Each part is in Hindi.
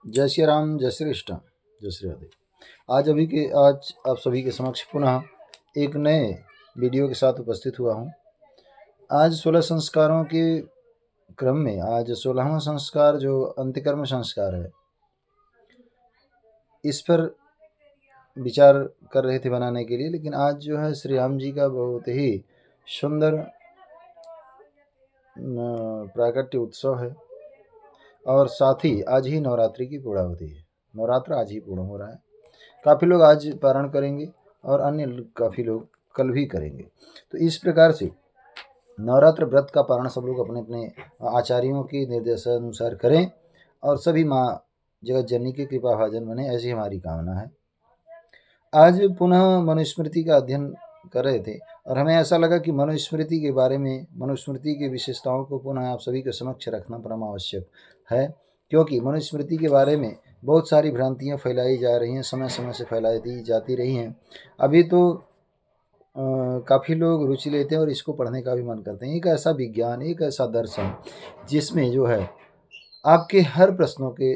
जय श्री राम, जय श्री कृष्ण, जय श्री राधे। आज आप सभी के समक्ष पुनः एक नए वीडियो के साथ उपस्थित हुआ हूँ। आज 16 संस्कारों के क्रम में आज 16वां संस्कार जो अंत्यकर्म संस्कार है, इस पर विचार कर रहे थे बनाने के लिए। लेकिन आज जो है श्री राम जी का बहुत ही सुंदर प्राकट्य उत्सव है और साथ ही आज ही नवरात्रि की पूर्णाहुति है। नवरात्र आज ही पूर्ण हो रहा है। काफ़ी लोग आज पारण करेंगे और अन्य काफ़ी लोग कल भी करेंगे। तो इस प्रकार से नवरात्र व्रत का पारण सब लोग अपने अपने आचार्यों के निर्देशानुसार करें और सभी माँ जगत जननी की कृपा भाजन बने, ऐसी हमारी कामना है। आज पुनः मनुस्मृति का अध्ययन कर रहे थे और हमें ऐसा लगा कि मनुस्मृति के बारे में, मनुस्मृति की विशेषताओं को पुनः आप सभी के समक्ष रखना परम आवश्यक है, क्योंकि मनुस्मृति के बारे में बहुत सारी भ्रांतियाँ फैलाई जा रही हैं, समय समय से फैलाई दी जाती रही हैं। अभी तो काफ़ी लोग रुचि लेते हैं और इसको पढ़ने का भी मन करते हैं। एक ऐसा विज्ञान, एक ऐसा दर्शन जिसमें जो है आपके हर प्रश्नों के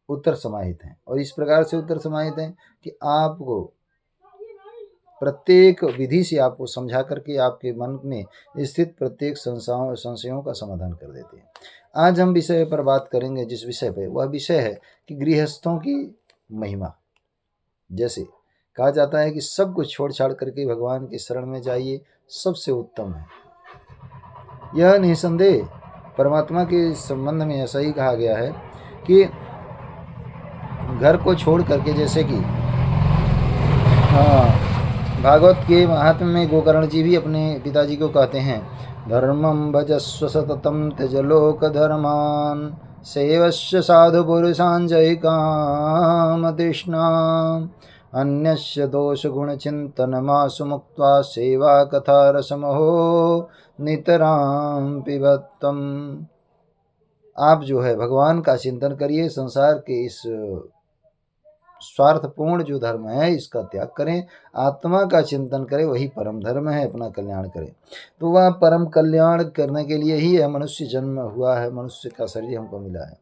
उत्तर समाहित हैं और इस प्रकार से उत्तर समाहित हैं कि आपको प्रत्येक विधि से आपको समझा करके आपके मन में स्थित प्रत्येक संशयों का समाधान कर देते हैं। आज हम विषय पर बात करेंगे, जिस विषय पर, वह विषय है कि गृहस्थों की महिमा। जैसे कहा जाता है कि सब कुछ छोड़ छाड़ करके भगवान की शरण में जाइए, सबसे उत्तम है। यह निसंदेह परमात्मा के संबंध में ऐसा ही कहा गया है कि घर को छोड़ करके, जैसे कि भागवत के महात्म्य में गोकर्ण जी भी अपने पिताजी को कहते हैं, धर्मं भजस्व सततं त्यज लोक धर्मान सेवस्य साधु पुरुषान् जय काम तृष्णा अन्यस्य दोष गुण चिंतनमासु मुक्त्वा सेवा कथा रसमहो नितरां पिबत्तम। आप जो है भगवान का चिंतन करिए, संसार के इस स्वार्थपूर्ण जो धर्म है इसका त्याग करें, आत्मा का चिंतन करें, वही परम धर्म है, अपना कल्याण करें। तो वह परम कल्याण करने के लिए ही यह मनुष्य जन्म हुआ है, मनुष्य का शरीर हमको मिला है।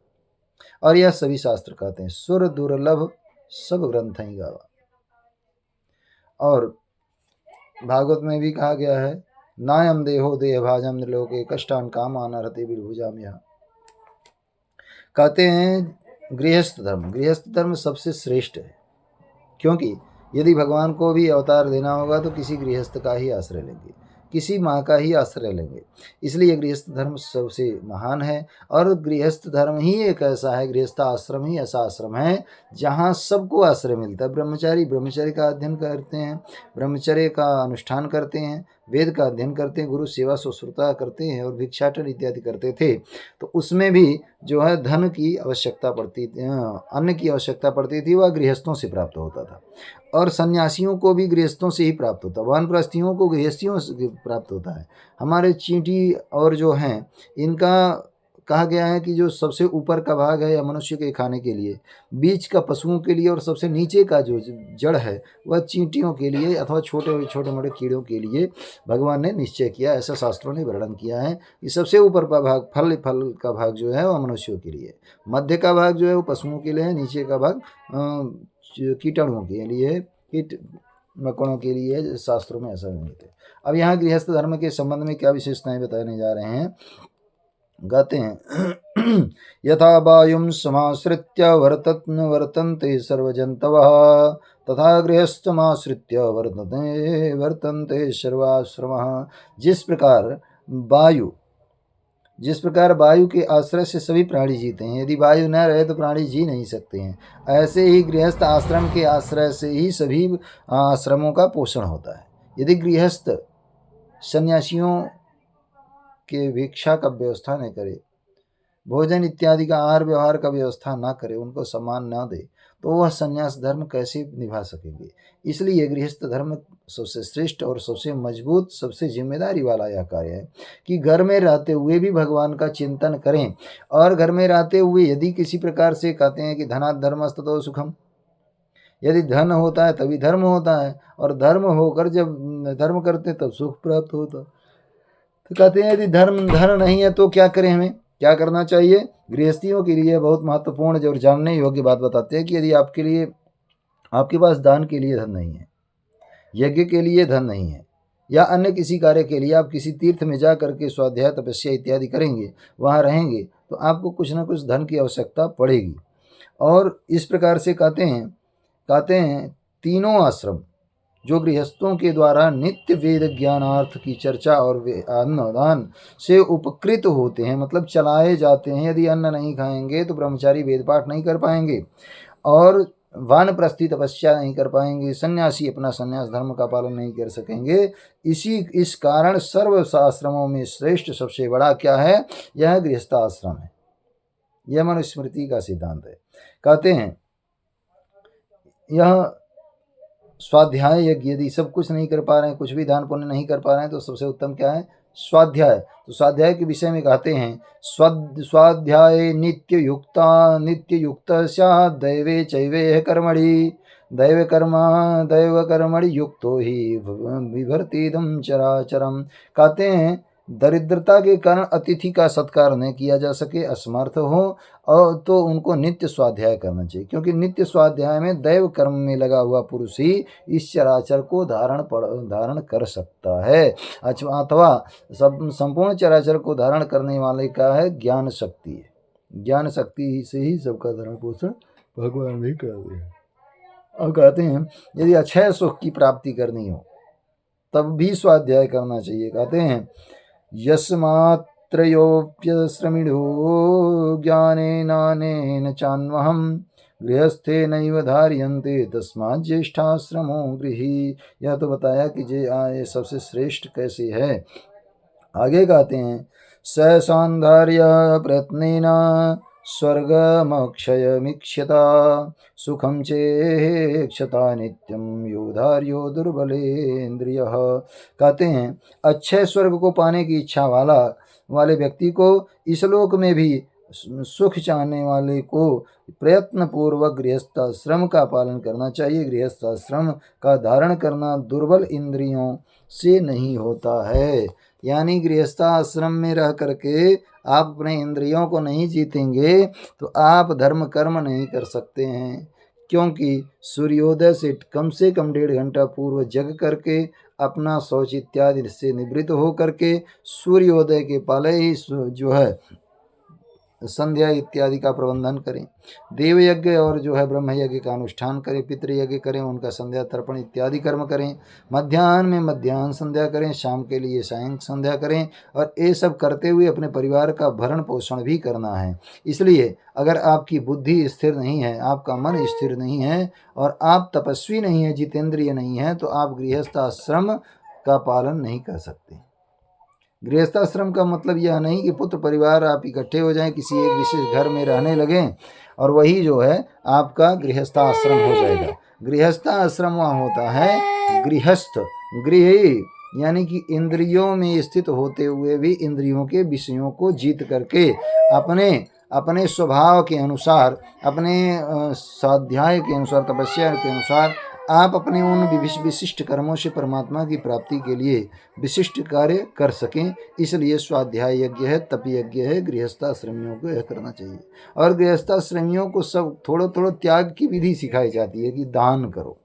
और यह सभी शास्त्र कहते हैं, सुर दुर्लभ सब ग्रंथ ही गावा। और भागवत में भी कहा गया है, नायम देहो देह भाजम लोके कष्टान कामान रहते विभुजाम। यहाँ कहते हैं गृहस्थ धर्म सबसे श्रेष्ठ है, क्योंकि यदि भगवान को भी अवतार देना होगा तो किसी गृहस्थ का ही आश्रय लेंगे, किसी माँ का ही आश्रय लेंगे। इसलिए गृहस्थ धर्म सबसे महान है। और गृहस्थ धर्म ही एक ऐसा है, गृहस्थ आश्रम ही ऐसा आश्रम है जहाँ सबको आश्रय मिलता है। ब्रह्मचारी का अध्ययन करते हैं, ब्रह्मचर्य का अनुष्ठान करते हैं, वेद का अध्ययन करते हैं, गुरु सेवा शुश्रूषा करते हैं और भिक्षाटन इत्यादि करते थे। तो उसमें भी जो है धन की आवश्यकता पड़ती थी, अन्न की आवश्यकता पड़ती थी, वह गृहस्थों से प्राप्त होता था। और सन्यासियों को भी गृहस्थों से ही प्राप्त होता है, वानप्रस्थियों को गृहस्थियों से प्राप्त होता है। हमारे चींटी और जो हैं, इनका कहा गया है कि जो सबसे ऊपर का भाग है या मनुष्य के खाने के लिए, बीच का पशुओं के लिए और सबसे नीचे का जो जड़ है वह चींटियों के लिए अथवा छोटे छोटे मोटे कीड़ों के लिए भगवान ने निश्चय किया। ऐसा शास्त्रों ने वर्णन किया है कि सबसे ऊपर का भाग, फल का भाग जो है वह मनुष्यों के लिए, मध्य का भाग जो है वो पशुओं के लिए है, नीचे का भाग कीटाणुओं के लिए, कीट मकोड़ों के लिए। शास्त्रों में ऐसा नहीं थे। अब यहाँ गृहस्थ धर्म के संबंध में क्या विशेषताएं बताने जा रहे हैं, गाते हैं यथा वायुं समाश्रित्य वर्तन्ते सर्वजन्तवः तथा गृहस्थमाश्रित्य वर्तन्ते सर्वाश्रमः। जिस प्रकार वायु के आश्रय से सभी प्राणी जीते हैं, यदि वायु न रहे तो प्राणी जी नहीं सकते हैं, ऐसे ही गृहस्थ आश्रम के आश्रय से ही सभी आश्रमों का पोषण होता है। यदि गृहस्थ सन्यासियों के भिक्षा का व्यवस्था न करे, भोजन इत्यादि का आहार व्यवहार का व्यवस्था ना करे, उनको सम्मान ना दे, तो वह संन्यास धर्म कैसे निभा सकेंगे। इसलिए गृहस्थ धर्म सबसे श्रेष्ठ और सबसे मजबूत, सबसे जिम्मेदारी वाला यह कार्य है कि घर में रहते हुए भी भगवान का चिंतन करें। और घर में रहते हुए यदि किसी प्रकार से कहते हैं कि धनात् धर्मस्ततो सुखम, यदि धन होता है तभी धर्म होता है, और धर्म होकर जब धर्म करते तब सुख प्राप्त होता। तो कहते हैं यदि धन नहीं है तो क्या करें, हमें क्या करना चाहिए? गृहस्थियों के लिए बहुत महत्वपूर्ण और जानने योग्य बात बताते हैं कि यदि आपके पास दान के लिए धन नहीं है, यज्ञ के लिए धन नहीं है, या अन्य किसी कार्य के लिए आप किसी तीर्थ में जा करके स्वाध्याय तपस्या इत्यादि करेंगे, वहाँ रहेंगे, तो आपको कुछ न कुछ धन की आवश्यकता पड़ेगी। और इस प्रकार से कहते हैं तीनों आश्रम जो गृहस्थों के द्वारा नित्य वेद ज्ञानार्थ की चर्चा और अन्नदान से उपकृत होते हैं, मतलब चलाए जाते हैं। यदि अन्न नहीं खाएंगे तो ब्रह्मचारी वेद पाठ नहीं कर पाएंगे और वानप्रस्थी तपस्या नहीं कर पाएंगे, सन्यासी अपना सन्यास धर्म का पालन नहीं कर सकेंगे। इस कारण सर्व आश्रमों में श्रेष्ठ सबसे बड़ा क्या है? यह गृहस्थाश्रम है। यह मनुस्मृति का सिद्धांत है। कहते हैं यह स्वाध्याय यज्ञ, यदि सब कुछ नहीं कर पा रहे हैं, कुछ भी दान पुण्य नहीं कर पा रहे हैं, तो सबसे उत्तम क्या है? स्वाध्याय। तो स्वाध्याय के विषय में कहते हैं स्वाध्याय नित्य युक्त स्यात् दैवे चैवेह कर्मणि दैव कर्मणि युक्तो ही बिभर्तीदं चराचरम। कहते हैं दरिद्रता के कारण अतिथि का सत्कार न किया जा सके, असमर्थ हो, और तो उनको नित्य स्वाध्याय करना चाहिए, क्योंकि नित्य स्वाध्याय में दैव कर्म में लगा हुआ पुरुष ही इस चराचर को धारण कर सकता है। अथवा संपूर्ण चराचर को धारण करने वाले का है ज्ञान शक्ति है। ज्ञान शक्ति से ही सबका धारण पोषण भगवान भी करते हैं। और कहते हैं यदि अक्षय सुख की प्राप्ति करनी हो तब भी स्वाध्याय करना चाहिए। कहते हैं यस्मात्रयोप्यश्रमिणो ज्ञानेनानेन चान्वहं गृहस्थेनैव धार्यन्ते तस्मात् ज्येष्ठाश्रमो गृही। यह तो बताया कि ये सबसे श्रेष्ठ कैसे है। आगे कहते हैं स सौंदर्य प्रयत्नेन स्वर्गमक्षयमीक्षता सुखम चेक्षता नित्यम योधार्यो दुर्बलेन्द्रियः। कहते हैं अच्छे स्वर्ग को पाने की इच्छा वाले व्यक्ति को इस लोक में भी सुख चाहने वाले को प्रयत्न पूर्वक गृहस्थाश्रम का पालन करना चाहिए। गृहस्थाश्रम का धारण करना दुर्बल इंद्रियों से नहीं होता है। यानी गृहस्थाश्रम में रह करके आप अपने इंद्रियों को नहीं जीतेंगे तो आप धर्म कर्म नहीं कर सकते हैं, क्योंकि सूर्योदय से कम 1.5 घंटा पूर्व जग करके अपना शौच इत्यादि से निवृत्त हो करके सूर्योदय के पहले ही जो है संध्या इत्यादि का प्रबंधन करें। देव यज्ञ और जो है ब्रह्म यज्ञ का अनुष्ठान करें, पितृयज्ञ करें, उनका संध्या तर्पण इत्यादि कर्म करें। मध्याह्न में मध्याह्न संध्या करें, शाम के लिए सायं संध्या करें, और ये सब करते हुए अपने परिवार का भरण पोषण भी करना है। इसलिए अगर आपकी बुद्धि स्थिर नहीं है, आपका मन स्थिर नहीं है और आप तपस्वी नहीं है, जितेंद्रिय नहीं है, तो आप गृहस्थाश्रम का पालन नहीं कर सकते। गृहस्थाश्रम का मतलब यह नहीं कि पुत्र परिवार आप इकट्ठे हो जाएं, किसी एक विशेष घर में रहने लगें और वही जो है आपका गृहस्थाश्रम हो जाएगा। गृहस्थाश्रम वहाँ होता है गृहस्थ, गृह यानी कि इंद्रियों में स्थित होते हुए भी इंद्रियों के विषयों को जीत करके अपने स्वभाव के अनुसार, अपने स्वाध्याय के अनुसार, तपस्या के अनुसार आप अपने उन विशिष्ट कर्मों से परमात्मा की प्राप्ति के लिए विशिष्ट कार्य कर सकें। इसलिए स्वाध्याय यज्ञ है, तप यज्ञ है, गृहस्थाश्रमियों को यह करना चाहिए। और गृहस्थाश्रमियों को सब थोड़ा त्याग की विधि सिखाई जाती है कि दान करो।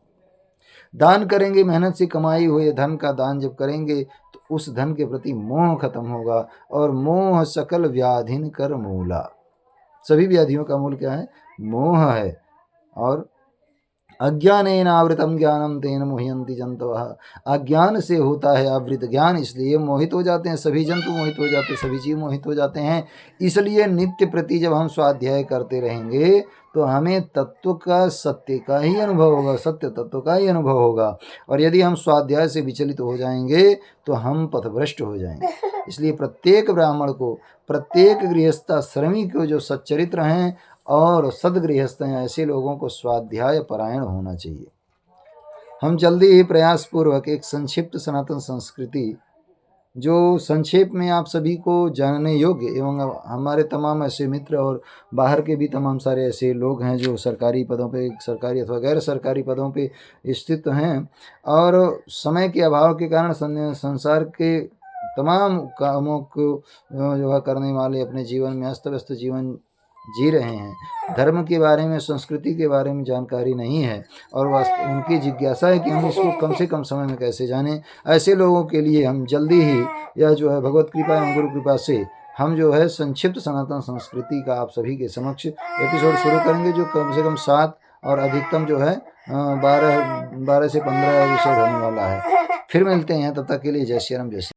दान करेंगे, मेहनत से कमाई हुए धन का दान जब करेंगे तो उस धन के प्रति मोह खत्म होगा, और मोह सकल व्याधिन कर मूला। सभी व्याधियों का मूल क्या है? मोह है। और अज्ञानेन आवृतम ज्ञानम तेन मोह्यन्ति जंतवः। अज्ञान से होता है आवृत ज्ञान, इसलिए मोहित हो जाते हैं सभी जंतु, मोहित हो जाते हैं सभी जीव, मोहित हो जाते हैं। इसलिए नित्य प्रति जब हम स्वाध्याय करते रहेंगे तो हमें तत्व का, सत्य का ही अनुभव होगा, सत्य तत्व का ही अनुभव होगा। और यदि हम स्वाध्याय से विचलित हो जाएंगे तो हम पथभ्रष्ट हो जाएंगे। इसलिए प्रत्येक ब्राह्मण को, प्रत्येक गृहस्थाश्रमी को जो सच्चरित्र हैं और सदगृहस्थ हैं, ऐसे लोगों को स्वाध्याय परायण होना चाहिए। हम जल्दी ही प्रयासपूर्वक एक संक्षिप्त सनातन संस्कृति, जो संक्षेप में आप सभी को जानने योग्य एवं हमारे तमाम ऐसे मित्र और बाहर के भी तमाम सारे ऐसे लोग हैं जो सरकारी पदों पे, सरकारी अथवा गैर सरकारी पदों पे स्थित हैं और समय के अभाव के कारण संसार के तमाम कामों को जो है करने वाले अपने जीवन में अस्त व्यस्त जीवन जी रहे हैं। धर्म के बारे में, संस्कृति के बारे में जानकारी नहीं है और उनकी जिज्ञासा है कि हम इसको कम से कम समय में कैसे जानें। ऐसे लोगों के लिए हम जल्दी ही यह जो है भगवत कृपा एवं गुरु कृपा से हम जो है संक्षिप्त सनातन संस्कृति का आप सभी के समक्ष एपिसोड शुरू करेंगे, जो कम से कम 7 और अधिकतम जो है 12 से 15 एपिसोड होने वाला है। फिर मिलते हैं, तब तक के लिए जय श्री राम, जय श्री